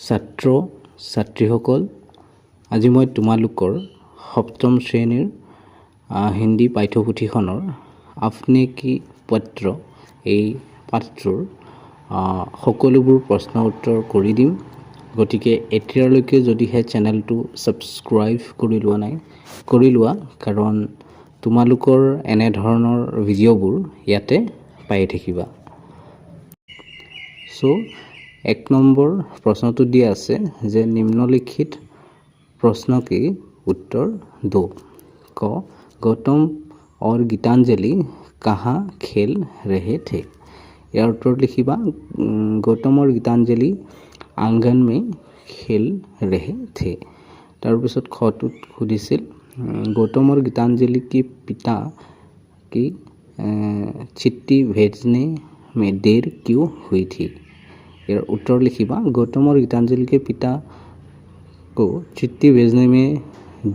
ছাত্ৰ ছাত্ৰীসকল, আজি মই তোমালোকৰ সপ্তম শ্ৰেণীৰ হিন্দী পাঠ্যপুথিখনৰ আপনে কি পত্ৰ এই পাঠটোৰ সকলোবোৰ প্ৰশ্ন উত্তৰ কৰি দিম। গতিকে এতিয়ালৈকে যদিহে চেনেলটো ছাবস্ক্ৰাইব কৰি লোৱা নাই, কৰি লোৱা, কাৰণ তোমালোকৰ এনেধৰণৰ ভিডিঅ'বোৰ ইয়াতে পাই থাকিবা। এক নম্বৰ प्रश्न दिया আছে যে निम्नलिखित प्रश्न के उत्तर दो। क गौतम और गीतांजलि कहाँ खेल रहे थे? यार उत्तर लिखिबा गौतम और गीतांजलि आंगन में खेल रहे थे। तार पिছত खटुत खुदिছিল गौतम और गीतांजलि के पिता की चिट्ठी भेजने में देर क्यों हुई थी? यार उत्तर लिखिबा गौतम और गीतांजलि के पिता को चिट्ठी भेजने में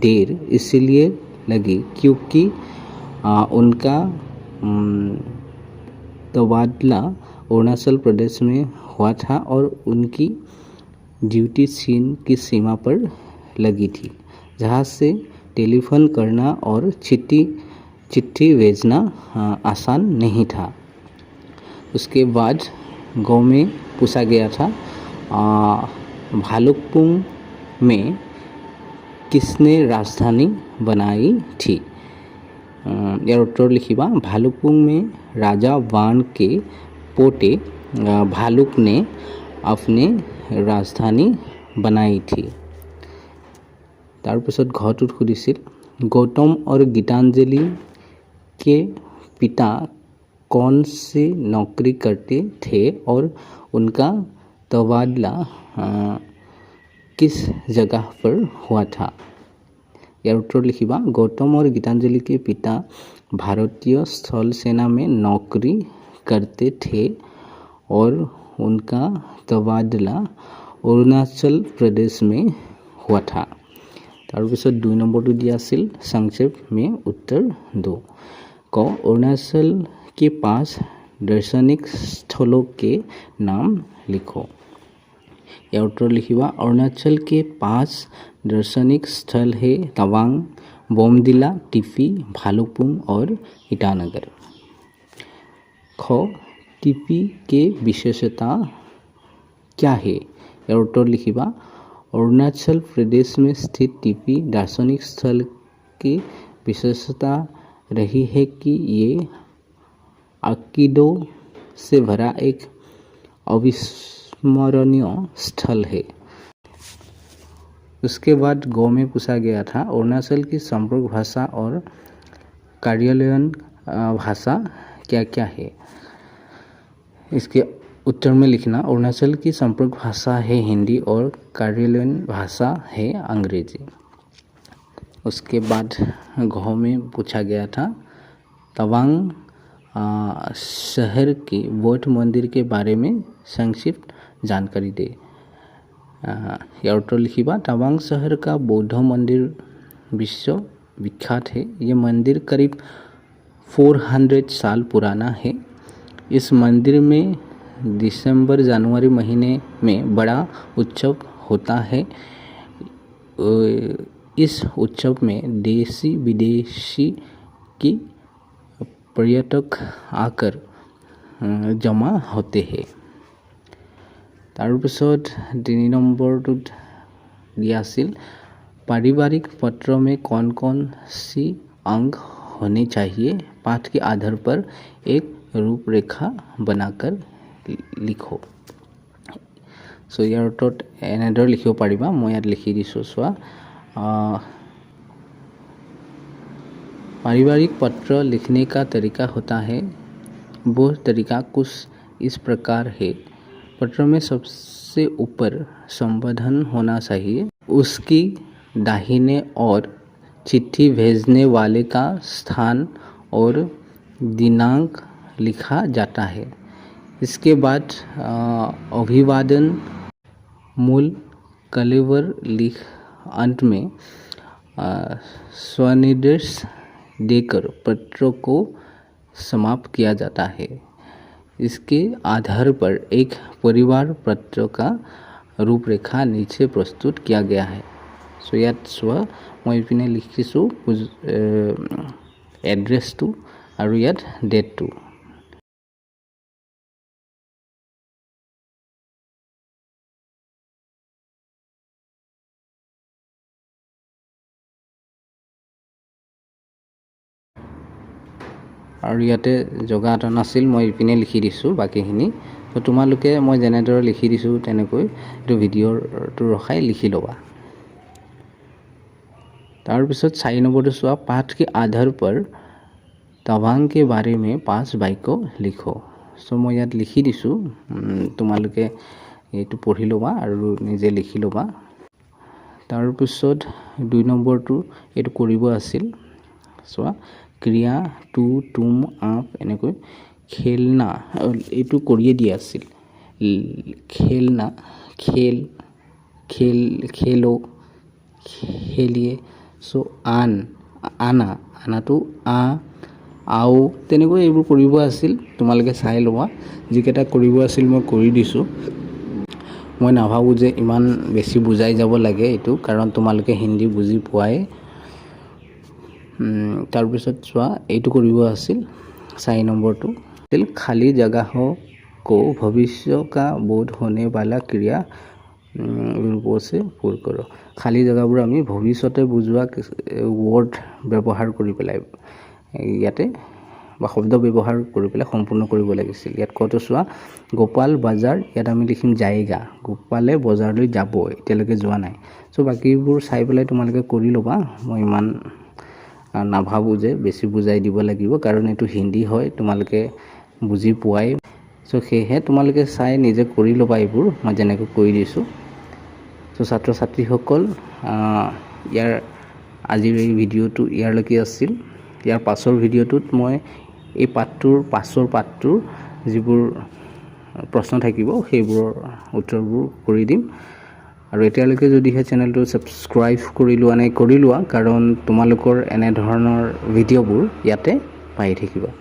देर इसलिए लगी क्योंकि उनका तबादला अरुणाचल प्रदेश में हुआ था और उनकी ड्यूटी चीन की सीमा पर लगी थी, जहाँ से टेलीफोन करना और चिट्ठी भेजना आसान नहीं था। उसके बाद गाँव में पूछा गया था भालुकपुंग में किसने राजधानी बनाई थी? यार उत्तर लिखिबा भालुकपुंग में राजा वान के पोते भालुक ने अपने राजधानी बनाई थी। तार पिছত घरटुत खुदिছিল गौतम और गीतांजलि के पिता कौन सी नौकरी करते थे और उनका तबादला किस जगह पर हुआ था? यार उत्तर लिखिबा गौतम और गीतांजलि के पिता भारतीय स्थल सेना में नौकरी करते थे और उनका तबादला अरुणाचल प्रदेश में हुआ था। तार पिছত 2 नम्बरটো দিয়া আছিল संक्षेप में उत्तर दो। क अरुणाचल के पास दार्शनिक स्थलों के नाम लिखो। यार उत्तर लिखिबा अरुणाचल के पास दार्शनिक स्थल है तवांग, बोमडिला, टिपी, भालुकपुंग और ईटानगर। ख टिपी के विशेषता क्या है? यार उत्तर लिखिबा अरुणाचल प्रदेश में स्थित टिपी दार्शनिक स्थल की विशेषता रही है कि ये आकिदों से भरा एक अविस्मरणीय स्थल है। उसके बाद गाँव में पूछा गया था अरुणाचल की संपर्क भाषा और कार्यालयन भाषा क्या क्या है? इसके उत्तर में लिखना अरुणाचल की संपर्क भाषा है हिंदी और कार्यालयन भाषा है अंग्रेजी। उसके बाद गाँव में पूछा गया था तवांग शहर के बौद्ध मंदिर के बारे में संक्षिप्त जानकारी दे। यार उत्तर लिखिबा तवांग शहर का बौद्ध मंदिर विश्व विख्यात है। ये मंदिर करीब 400 साल पुराना है। इस मंदिर में दिसंबर जनवरी महीने में बड़ा उत्सव होता है। इस उत्सव में देशी विदेशी की पर्यटक आकर जमा होते हैं। तार पिছত 3 नम्बरटुत दिया আছিল पारिवारिक पत्र में कौन कौन सी अंग होने चाहिए? पाठ के आधार पर एक रूपरेखा बनाकर लिखो। यार उत्तर এনেদৰে লিখিব পাৰিবা। মই ইয়াত লিখি দিছোঁ চোৱা। पारिवारिक पत्र लिखने का तरीका होता है। वो तरीका कुछ इस प्रकार है। पत्र में सबसे ऊपर संबोधन होना चाहिए। उसकी दाहिने और चिट्ठी भेजने वाले का स्थान और दिनांक लिखा जाता है। इसके बाद अभिवादन, मूल कलेवर लिख अंत में स्वनिर्देश देकर पत्र को समाप्त किया जाता है। इसके आधार पर एक परिवार पत्र का रूपरेखा नीचे प्रस्तुत किया गया है सो ইয়াত চোৱা মই ইপিনে লিখিছোঁ এড্ৰেছটো আৰু ইয়াত ডেটটো আৰু ইয়াতে জগা এটা নাছিল মই ইপিনে লিখি দিছোঁ বাকীখিনি তো তোমালোকে মই যেনেদৰে লিখি দিছোঁ তেনেকৈ এইটো ভিডিঅ'টো ৰখাই লিখি ল'বা তাৰপিছত 4 নম্বৰটো চোৱা पाठ के आधार पर तवांग के बारे में 5 वाक्य लिखो सो মই ইয়াত লিখি দিছোঁ তোমালোকে এইটো পঢ়ি ল'বা আৰু নিজে লিখি ল'বা তাৰপিছত 2 নম্বৰটো এইটো কৰিব আছিল চোৱা ক্ৰিয়া টু তুম আপ এনেকৈ খেলনা এইটো কৰিয়ে দিয়া আছিল খেলনা খেল খেল খেলো খেলিয়ে সো আনা আনাটো আও তেনেকৈ এইবোৰ কৰিব আছিল তোমালোকে চাই ল'বা যিকেইটা কৰিব আছিল মই কৰি দিছোঁ মই নাভাবোঁ যে ইমান বেছি বুজাই যাব লাগে এইটো কাৰণ তোমালোকে হিন্দী বুজি পোৱাই তাৰপিছত চোৱা এইটো কৰিব আছিল 4 নম্বৰটো खाली जगहों को भविष्य का बोध होने वाला क्रिया रूपों से पूर्ण करो खाली जगहবোৰ আমি ভৱিষ্যতে বুজোৱা ওয়াৰ্ড ব্যৱহাৰ কৰি পেলাই ইয়াতে বা শব্দ ব্যৱহাৰ কৰি পেলাই সম্পূৰ্ণ কৰিব লাগিছিল ইয়াত কত চোৱা গোপাল বাজাৰ ইয়াত আমি লিখিম যায়গা গোপালে বজাৰলৈ যাব এতিয়ালৈকে যোৱা নাই সো বাকিবোৰ চাই পেলাই তোমালোকে কৰি ল'বা মই ইমান নাভাবোঁ যে বেছি বুজাই দিব লাগিব কাৰণ এইটো হিন্দী হয় তোমালোকে বুজি পোৱাই সো সেয়ে তোমালোকে চাই নিজে কৰি ল'বা এইবোৰ মই যেনেকৈ কৰি দিছোঁ সো ছাত্ৰ ছাত্ৰীসকল ইয়াৰ আজিৰ এই ভিডিঅ'টো ইয়াৰলৈকে আছিল ইয়াৰ পাছৰ ভিডিঅ'টোত মই এই পাঠটোৰ পাছৰ পাঠটোৰ যিবোৰ প্ৰশ্ন থাকিব সেইবোৰৰ উত্তৰবোৰ কৰি দিম আৰু এতিয়ালৈকে যদিহে চেনেলটো সাবস্ক্ৰাইব কৰি লোৱা নাই কৰি লোৱা কাৰণ তোমালোকৰ এনে ধৰণৰ ভিডিঅ'বোৰ ইয়াতে পাই থাকিবা